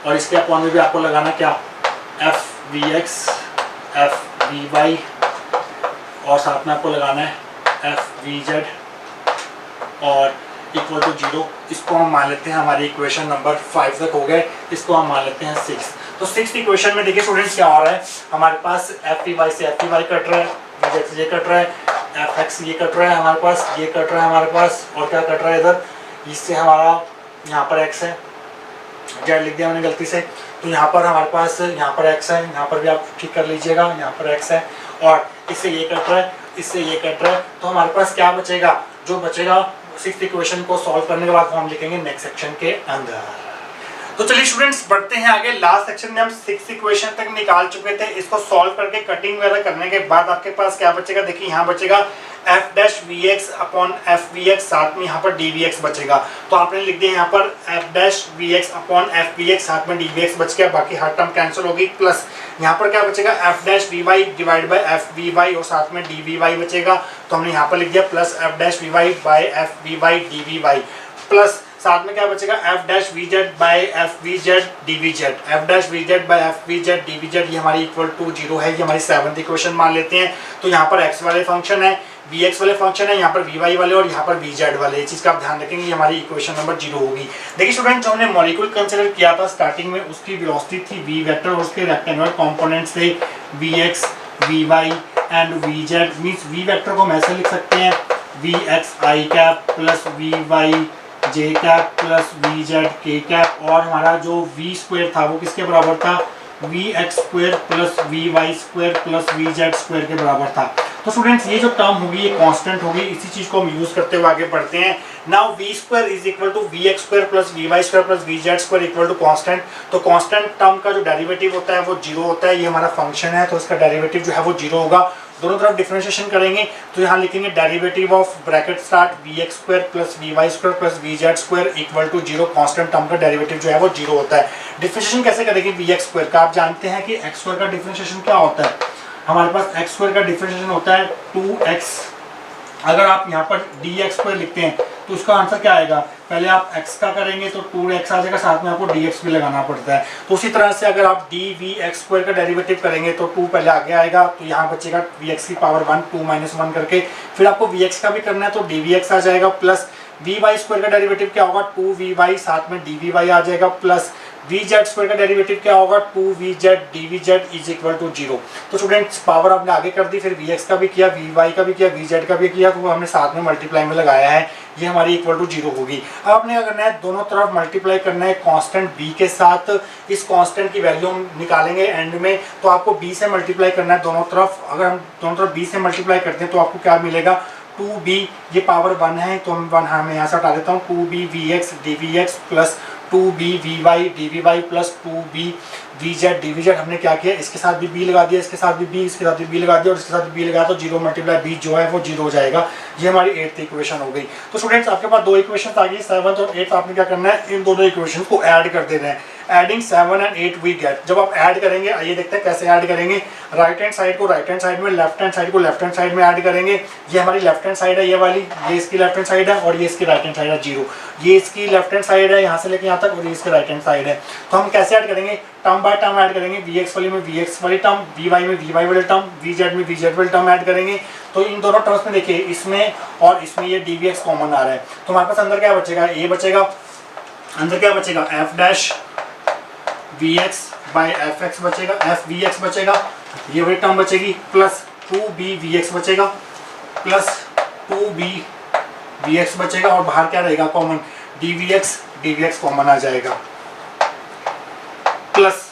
और इसके अपॉन में भी आपको लगाना क्या, f we x F we Y, और साथ में आपको लगाना है एफ वी जेड और इक्वल टू 0। इसको हम मान लेते हैं, हमारी इक्वेशन नंबर 5 तक हो गए, इसको हम मान लेते हैं 6। तो सिक्स्थ इक्वेशन में देखिए स्टूडेंट्स क्या हो रहा है, हमारे पास एफ वी वाई से एफ वी वाई कट रहा है, वी से ये कट रहा है, एफ एक्स ये कट रहा है हमारे पास, ये कट रहा है हमारे पास, और क्या कट रहा है इधर, इससे हमारा यहाँ पर एक्स है, जेड लिख दिया मैंने गलती से, तो यहाँ पर हमारे पास यहाँ पर एक्स है, यहाँ पर भी आप ठीक कर लीजिएगा, यहाँ पर एक्स है, और इससे ये कट रहा है, इससे ये कट रहा है, तो हमारे पास क्या बचेगा, जो बचेगा सिक्स्थ इक्वेशन को सॉल्व करने के बाद हम लिखेंगे नेक्स्ट सेक्शन के अंदर। तो चलिए स्टूडेंट्स बढ़ते हैं आगे। लास्ट सेक्शन में हम सिक्स्थ इक्वेशन तक निकाल चुके थे, इसको सॉल्व करके कटिंग वगैरह करने के बाद आपके पास क्या बचेगा, देखिए यहाँ बचेगा F dash we x upon f we x, साथ में यहाँ पर डी वी एक्स बचेगा, तो आपने लिख दिया यहाँ पर f dash we x upon f we x, साथ में डी वी एक्स बच गया, बाकी हर टर्म कैंसिल होगी, प्लस यहाँ पर क्या बचेगा F dash v y divide by f we Y, और साथ में डी वी वाई बचेगा, तो हमने यहाँ पर लिख दिया plus f dash v y by f we y d we y, plus साथ में क्या बचेगा F dash v z by f we z d we z, f dash v z by f we z d we z, ये हमारी equal to 0 है, ये हमारी seventh equation मान लेते हैं। तो यहाँ पर एक्स वाले फंक्शन है, वी एक्स वाले फंक्शन है, यहाँ पर वी वाई वाले और यहाँ पर वी जेड वाले, ये चीज़ का आप ध्यान रखेंगे, ये हमारी इक्वेशन नंबर 0 होगी। देखिए स्टूडेंट, जो हमने मॉलिक्यूल कंसिडर किया था स्टार्टिंग में, उसकी वेलोसिटी थी वी वेक्टर और उसके रेक्टेंगुलर कंपोनेंट्स थे v x v Y and v z, means v vector को हम ऐसे लिख सकते हैं v x i cap plus v y j cap plus we z k cap, और हमारा जो वी स्क्वायर था वो किसके बराबर था, v x square plus v Y square plus V Z square के बराबर था। तो स्टूडेंट्स ये जो टर्म होगी ये कांस्टेंट होगी, इसी चीज को हम यूज करते हुए आगे बढ़ते हैं। Now v square is equal to v x square plus v Y square plus V Z square equal to constant, तो कांस्टेंट टर्म का जो डेरिवेटिव होता है वो 0 होता है, ये हमारा फंक्शन है तो इसका डेरिवेटिव जो है वो 0 होगा। दोनों तरफ डिफरेंशिएशन करेंगे तो यहाँ लिखेंगे derivative of bracket start v x square plus v Y square plus V Z square equal to 0, constant term का डेरिवेटिव जो है वो 0 होता है। डिफरेंशिएशन कैसे करेंगे वी एक्स स्क्वायर का, आप जानते हैं कि एक्स स्क्वायर का डिफरेंशिएशन क्या होता है, हमारे पास एक्स स्क्वायर का डिफरेंशिएशन होता है 2x, अगर आप यहाँ पर डी एक्स स्क्वायर लिखते हैं तो उसका आंसर क्या आएगा, पहले आप x का करेंगे तो 2x आ जाएगा, साथ में आपको dx भी लगाना पड़ता है। तो उसी तरह से अगर आप डी वी एक्स स्क्वायर का डेरिवेटिव करेंगे तो 2 पहले आगे आएगा, तो यहाँ बचेगा vx की पावर 1 2 माइनस 1 करके, फिर आपको vx का भी करना है तो dvx आ जाएगा, प्लस वी वाई स्क्वायर का डेरिवेटिव क्या होगा 2vy, साथ में dvy आ जाएगा, प्लस वी जेड स्क्वायर का डेरिवेटिव क्या होगा 2vz dvz is equal to 0। तो स्टूडेंट्स पावर आपने आगे कर दी, फिर vx का भी किया, vy का भी किया, vz का भी किया, तो वो हमने साथ में मल्टीप्लाई में लगाया है, ये हमारी इक्वल टू 0 होगी। अब आपने क्या करना है, दोनों तरफ मल्टीप्लाई करना है कांस्टेंट b के साथ, इस कांस्टेंट की वैल्यू हम निकालेंगे एंड में, तो आपको b से मल्टीप्लाई करना है दोनों तरफ। अगर हम दोनों तरफ b से मल्टीप्लाई करते हैं तो आपको क्या मिलेगा 2b, ये पावर 1 है तो हम 1 मैं यहाँ से हटा देता हूँ, 2b vx dvx plus 2b vy dvy plus 2b vz dvz, हमने क्या किया इसके साथ भी b लगा दिया, इसके साथ भी b, इसके साथ भी b लगा दिया और इसके साथ भी b लगा, तो 0 मल्टीप्लाई b जो है वो 0 हो जाएगा। ये हमारी 8th इक्वेशन हो गई। तो स्टूडेंट्स आपके पास 2 इक्वेशन आ गई, 7th और 8th, आपने क्या करना है इन दोनों इक्वेशन को ऐड कर देना है। एडिंग 7 एंड 8 वी गेट, जब आप ऐड करेंगे आइए देखते हैं कैसे ऐड करेंगे। राइट हैंड साइड को राइट हैंड साइड में, लेफ्ट हैंड साइड को लेफ्ट हैंड साइड में ऐड करेंगे। ये हमारी लेफ्ट हैंड साइड है ये वाली, ये इसकी लेफ्ट हैंड साइड है और ये इसकी राइट हैंड साइड है 0, ये इसकी लेफ्ट हैंड साइड है यहाँ से लेके यहाँ तक और ये इसकी राइट हैंड साइड है। तो हम कैसे ऐड करेंगे, टर्म बाय टर्म ऐड करेंगे, वी एक्स वाली में वी एक्स वाली टर्म, वी वाई में वी वाई वाली टर्म, वी जेड में वी जेड वाली टर्म ऐड करेंगे। तो इन दोनों टर्म्स में देखिए इसमें और इसमें ये डी वी एक्स कॉमन आ रहा है, तो हमारे पास अंदर क्या बचेगा, ए बचेगा, अंदर क्या बचेगा F dash we X by F X बचेगा, एफ वी एक्स बचेगा, ये वाली टर्म बचेगी, प्लस 2b वी एक्स बचेगा, प्लस 2b वी एक्स बचेगा और बाहर क्या रहेगा common, D we X common आ जाएगा, प्लस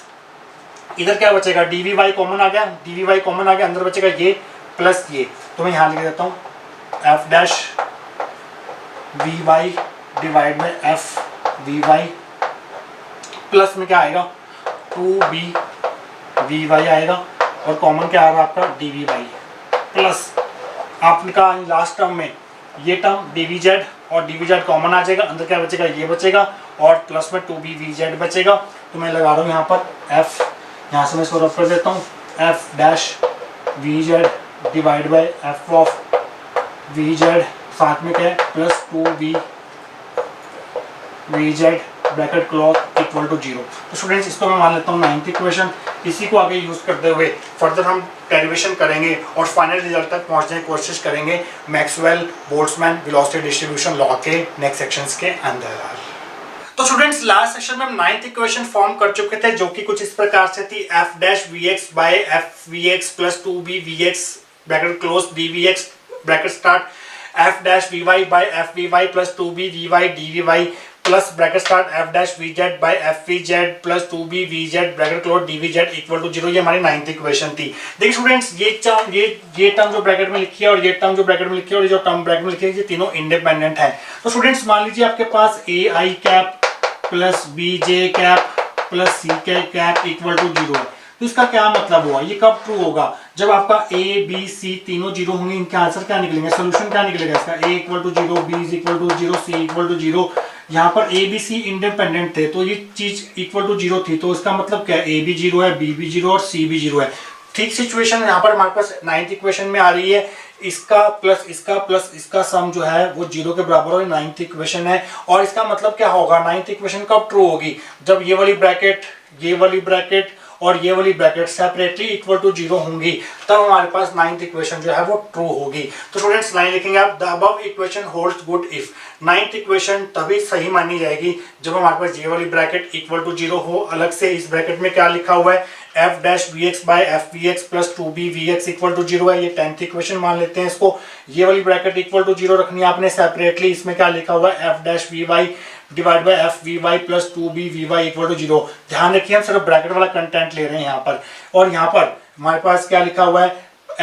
इधर क्या बचेगा डी वी वाई कॉमन आ गया, डी वी वाई कॉमन आ गया, अंदर बचेगा ये प्लस ये, तो मैं यहाँ लिख देता हूँ f dash v y divide में एफ वी वाई, प्लस में क्या आएगा 2b वी वाई आएगा और कॉमन क्या आ रहा है आपका डी वी वाई, प्लस आपका लास्ट टर्म में ये टर्म डी वी जेड और डी वी जेड कॉमन आ जाएगा, अंदर क्या बचेगा ये बचेगा और प्लस में 2b वी जेड बचेगा। तो मैं लगा रहा हूँ यहाँ पर f, यहाँ से मैं इसको रफ कर देता हूँ f dash v z divide by f of v z, साथ में क्या है plus 2b v z bracket close equal to 0। तो स्टूडेंट्स इसको मैं मान लेता हूँ 9th इक्वेशन। इसी को आगे यूज करते हुए फर्दर हम डेरिवेशन करेंगे और फाइनल रिजल्ट तक पहुंचने की कोशिश करेंगे Maxwell Boltzmann velocity distribution law के नेक्स्ट सेक्शंस के अंदर। तो स्टूडेंट्स लास्ट सेक्शन में हम 9th इक्वेशन फॉर्म कर चुके थे, जो कि कुछ इस प्रकार से थी f dash vx by f vx plus 2b vx bracket close dvx bracket start f dash vy by f vy plus 2b vy dvy plus bracket start f dash vz by f vz plus 2b vz bracket close dvz equal to 0। ये हमारी 9th equation थी। देखिए students, ये term जो bracket में लिखी है और ये टर्म जो ब्रैकेट में लिखी है और ये जो टर्म ब्रैकेट में लिखी है, ये तीनों इंडिपेंडेंट है। तो स्टूडेंट्स मान लीजिए आपके पास A I cap plus B J cap plus C cap equal to 0 है। तो इसका क्या मतलब हुआ, ये कब ट्रू होगा, जब आपका ए बी सी तीनों 0 होंगे। इनके आंसर क्या निकलेंगे, सोल्यूशन क्या निकलेगा इसका, A equal to 0, B is equal to 0, C equal to 0। यहाँ पर ए बी सी इंडिपेंडेंट थे तो ये चीज इक्वल टू 0 थी, तो इसका मतलब क्या है, ए भी 0 है, बी भी 0 और सी भी 0 है। ठीक सिचुएशन यहाँ पर हमारे पास 9th इक्वेशन में आ रही है। इसका प्लस इसका सम जो है वो 0 के बराबर और 9th इक्वेशन है। और इसका मतलब क्या होगा, 9th इक्वेशन कब ट्रू होगी, जब ये वाली ब्रैकेट और ये वाली ब्रैकेट सेपरेटली इक्वल टू 0 होंगी, तब हमारे पास 9th इक्वेशन जो है वो ट्रू होगी। तो स्टूडेंट्स लाइन लिखेंगे आप, the above equation holds good if. 9th equation तभी सही मानी जाएगी जब हमारे पास ये वाली ब्रैकेट इक्वल टू 0 हो। अलग से इस ब्रैकेट में क्या लिखा हुआ है, f dash vx by f vx plus 2b vx equal to 0 है। ये 10th इक्वेशन मान लेते हैं इसको। ये वाली ब्रैकेट इक्वल टू 0 रखनी है आपने सेपरेटली। इसमें क्या लिखा हुआ है, f dash vy divide by f vy plus 2b vy equal to 0। ध्यान रखिए हम सिर्फ ब्रैकेट वाला कंटेंट ले रहे हैं यहाँ पर। और यहाँ पर हमारे पास क्या लिखा हुआ है,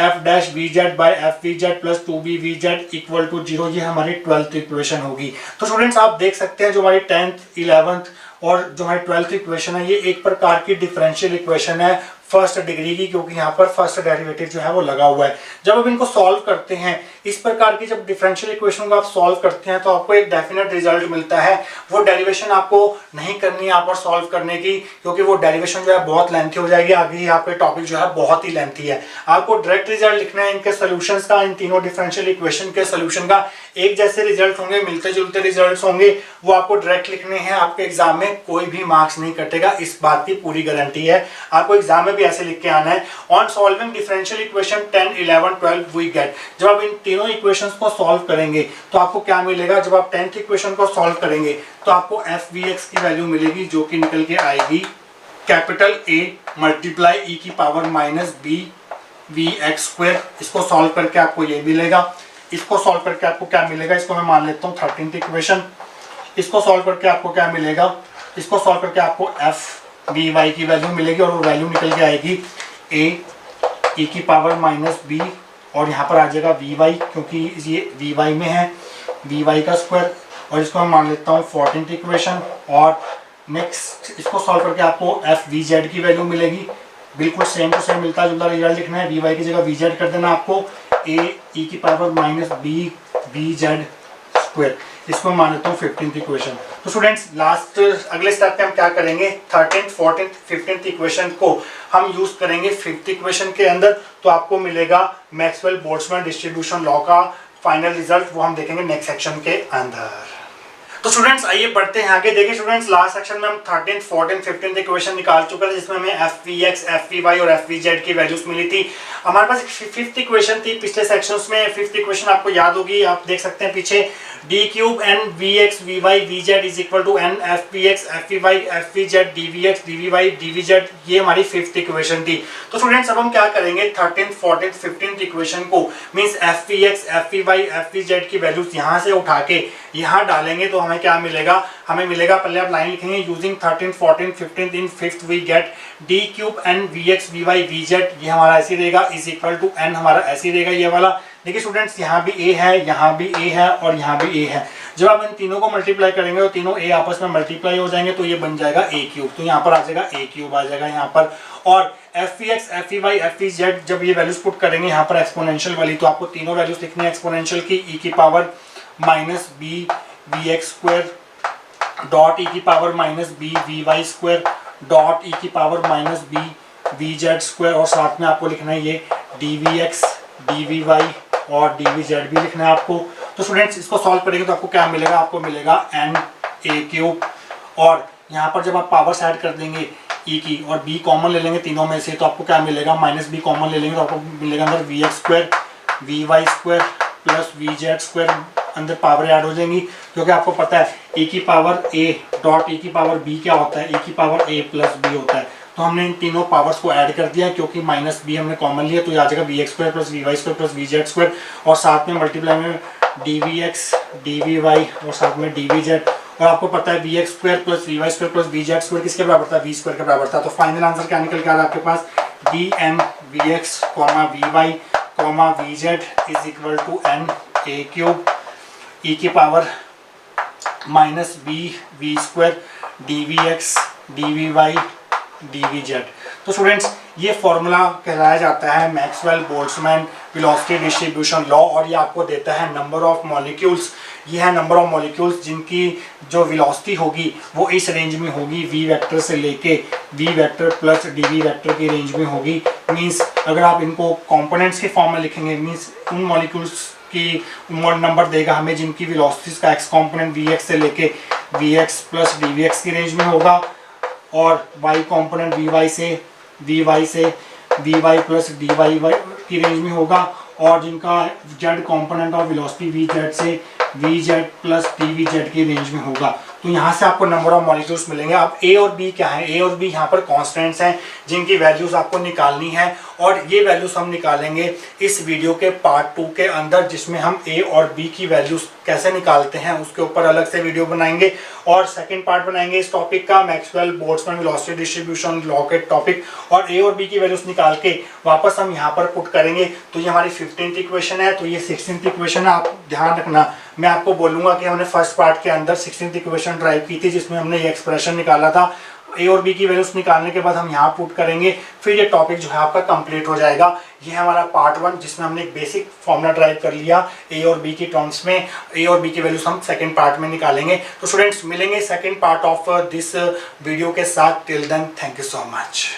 f dash vz by f vz plus 2b vz equal to 0। ये हमारी 12th इक्वेशन होगी। तो स्टूडेंट्स आप देख सकते हैं जो हमारी 10th 11th और जो हमारी 12th इक्वेशन है, ये एक प्रकार की डिफरेंशियल इक्वेशन है फर्स्ट डिग्री की, क्योंकि यहाँ पर फर्स्ट डेरिवेटिव जो है वो लगा हुआ है। जब आप इनको सॉल्व करते हैं, इस प्रकार की जब डिफरेंशियल इक्वेशन को आप सॉल्व करते हैं, तो आपको एक डेफिनेट रिजल्ट मिलता है। वो डेरिवेशन आपको नहीं करनी है यहाँ पर सॉल्व करने की, क्योंकि वो डेरिवेशन जो है बहुत लेंथी हो जाएगी। आगे ही आपके टॉपिक जो है बहुत ही लेंथी है। आपको डायरेक्ट रिजल्ट लिखना है इनके सोल्यूशंस का, इन तीनों डिफरेंशियल इक्वेशन के सोल्यूशन का। एक जैसे रिजल्ट होंगे, मिलते जुलते रिजल्ट होंगे, वो आपको डायरेक्ट लिखने हैं। आपके एग्जाम में कोई भी मार्क्स नहीं कटेगा, इस बात की पूरी गारंटी है। आपको एग्जाम में भी ऐसे लिख के आना है, on solving differential equation 10, 11, 12 we get. जब आप इन तीनों इक्वेशंस को सॉल्व करेंगे तो आपको क्या मिलेगा, जब आप 10th इक्वेशन को सॉल्व करेंगे तो आपको एफ वी एक्स की वैल्यू मिलेगी, जो कि निकल के आएगी कैपिटल ए मल्टीप्लाई ई की power minus B we x square. इसको सॉल्व करके आपको ये मिलेगा। इसको सॉल्व करके आपको क्या मिलेगा, इसको मैं मान लेता हूँ 13th इक्वेशन। इसको सॉल्व करके आपको क्या मिलेगा, इसको सॉल्व करके आपको एफ बी वाई की वैल्यू मिलेगी, और वो वैल्यू निकल के आएगी ए ई की पावर माइनस बी, और यहाँ पर आ जाएगा वी वाई, क्योंकि ये वी वाई में है, वी वाई का स्क्वायर। और इसको मैं मान लेता हूँ 14th इक्वेशन। और नेक्स्ट इसको सॉल्व करके आपको एफ वी जेड की वैल्यू मिलेगी। बिल्कुल सेम टू सेम मिलता जुलता रिजल्ट लिखना है। वी वाई की जगह वी जेड कर देना आपको, ए ई की power minus B V Z square. इसको मान लेता हूँ 15th इक्वेशन। तो स्टूडेंट्स लास्ट अगले स्टेप पे हम क्या करेंगे, 13th 14th 15th इक्वेशन को हम यूज करेंगे 5th इक्वेशन के अंदर। तो आपको मिलेगा मैक्सवेल बोल्ट्जमैन डिस्ट्रीब्यूशन लॉ का फाइनल रिजल्ट, वो हम देखेंगे नेक्स्ट सेक्शन के अंदर। तो स्टूडेंट्स आइए बढ़ते हैं आगे। देखिए स्टूडेंट्स लास्ट सेक्शन में हम 13th 14th 15th इक्वेशन निकाल चुके थे, जिसमें हमें f we x F we Y और एफ वी जेड की वैल्यूज मिली थी। हमारे पास 5th इक्वेशन थी पिछले सेक्शंस में। 5th इक्वेशन आपको याद होगी, आप देख सकते हैं पीछे, d cube n v x v y v Z is equal to n f we x F we Y F we z d we x D we y d we z. ये हमारी 5th equation थी। तो students अब हम क्या करेंगे, 13th 14th 15th equation को means f we x F we Y F we z की वैल्यूज यहाँ से उठा के यहाँ डालेंगे, तो हमें क्या मिलेगा, हमें मिलेगा, पहले आप लाइन लिखेंगे, using 13th 14th 15th in 5th we get d cube n v x v y v z. ये हमारा ऐसे रहेगा, इज इक्वल टू एन हमारा ऐसे रहेगा ये वाला। देखिए स्टूडेंट्स यहाँ भी ए है, यहाँ भी ए है और यहाँ भी ए है। जब आप इन तीनों को मल्टीप्लाई करेंगे तो तीनों ए आपस में मल्टीप्लाई हो जाएंगे, तो ये बन जाएगा ए क्यूब। तो यहाँ पर आ जाएगा ए क्यूब आ जाएगा यहाँ पर। और F we x F we Y F we Z जब ये वैल्यूज पुट करेंगे यहाँ पर एक्सपोनेंशियल वाली, तो आपको तीनों वैल्यूज लिखनी है एक्सपोनेंशियल की, ई की power minus B we x square dot E की power minus B V Y square dot E की power minus B V Z square. और साथ में आपको लिखना है ये D we x D we Y और डी वी जेड भी लिखना है आपको। तो स्टूडेंट्स इसको सॉल्व करेंगे तो आपको क्या मिलेगा, आपको मिलेगा एन ए क्यूब। और यहाँ पर जब आप पावर्स ऐड कर देंगे ई की और बी कॉमन ले लेंगे तीनों में से, तो आपको क्या मिलेगा, माइनस बी कॉमन ले लेंगे तो आपको मिलेगा अंदर V x square V Y square plus V Z square. अंदर पावर ऐड हो जाएंगी, क्योंकि आपको पता है e की पावर a डॉट e की पावर b क्या होता है, e की पावर a प्लस b होता है। तो हमने इन तीनों पावर्स को ऐड कर दिया, क्योंकि माइनस b हमने कॉमन लिया तो ये आ जाएगा bx square plus vy square plus vz square, और साथ में मल्टीप्लाई में dvx dvy और साथ में dvz। और आपको पता है bx square plus vy square plus vz square किसके बराबर था, v स्क्वायर के बराबर था। तो फाइनल आंसर क्या निकल के आ रहा है आपके पास, dmvx vy vz is equal to n a cube e की power minus b v square dvx dvy dvz। तो स्टूडेंट्स ये फॉर्मूला कहलाया जाता है Maxwell Boltzmann velocity distribution law, और ये आपको देता है नंबर ऑफ मॉलिक्यूल्स। ये है नंबर ऑफ मॉलिक्यूल्स जिनकी जो वेलोसिटी होगी वो इस रेंज में होगी, v वेक्टर से लेके v vector plus dv vector की रेंज में होगी। मींस अगर आप इनको कंपोनेंट्स के फॉर्म में लिखेंगे, मींस उन मॉलिक्यूल्स की नंबर देगा हमें जिनकी वेलोसिटीज का x कंपोनेंट vx से लेके vx प्लस dvx की रेंज में होगा, और y कंपोनेंट vy से vy प्लस dy की रेंज में होगा, और जिनका z component of velocity vz से vz प्लस dvz की रेंज में होगा। तो यहाँ से आपको नंबर ऑफ मॉलिक्यूल्स मिलेंगे। अब a और b क्या है, a और b यहाँ पर कांस्टेंट्स हैं जिनकी वैल्यूज आपको निकालनी है, और ये वैल्यूज हम निकालेंगे इस वीडियो के पार्ट 2 के अंदर, जिसमें हम a और b की वैल्यूज कैसे निकालते हैं उसके ऊपर अलग से वीडियो बनाएंगे, और सेकंड पार्ट बनाएंगे इस टॉपिक का Maxwell Boltzmann velocity distribution law के टॉपिक, और a और b की वैल्यूज निकाल के वापस हम यहाँ पर पुट करेंगे। तो ये हमारी 15th इक्वेशन है, तो ये 16th इक्वेशन है। आप ध्यान रखना, मैं आपको बोलूँगा कि हमने फर्स्ट पार्ट के अंदर 16th इक्वेशन ड्राइव की थी जिसमें हमने ये एक्सप्रेशन निकाला था। ए और बी की वैल्यूज निकालने के बाद हम यहाँ पुट करेंगे, फिर ये टॉपिक जो है आपका कंप्लीट हो जाएगा। ये है हमारा पार्ट 1 जिसमें हमने एक बेसिक फॉर्मूला ड्राइव कर लिया ए और बी की टर्म्स में। ए और बी की वैल्यूज हम सेकंड पार्ट में निकालेंगे। तो स्टूडेंट्स मिलेंगे second part of this video के साथ। Till then thank you so much.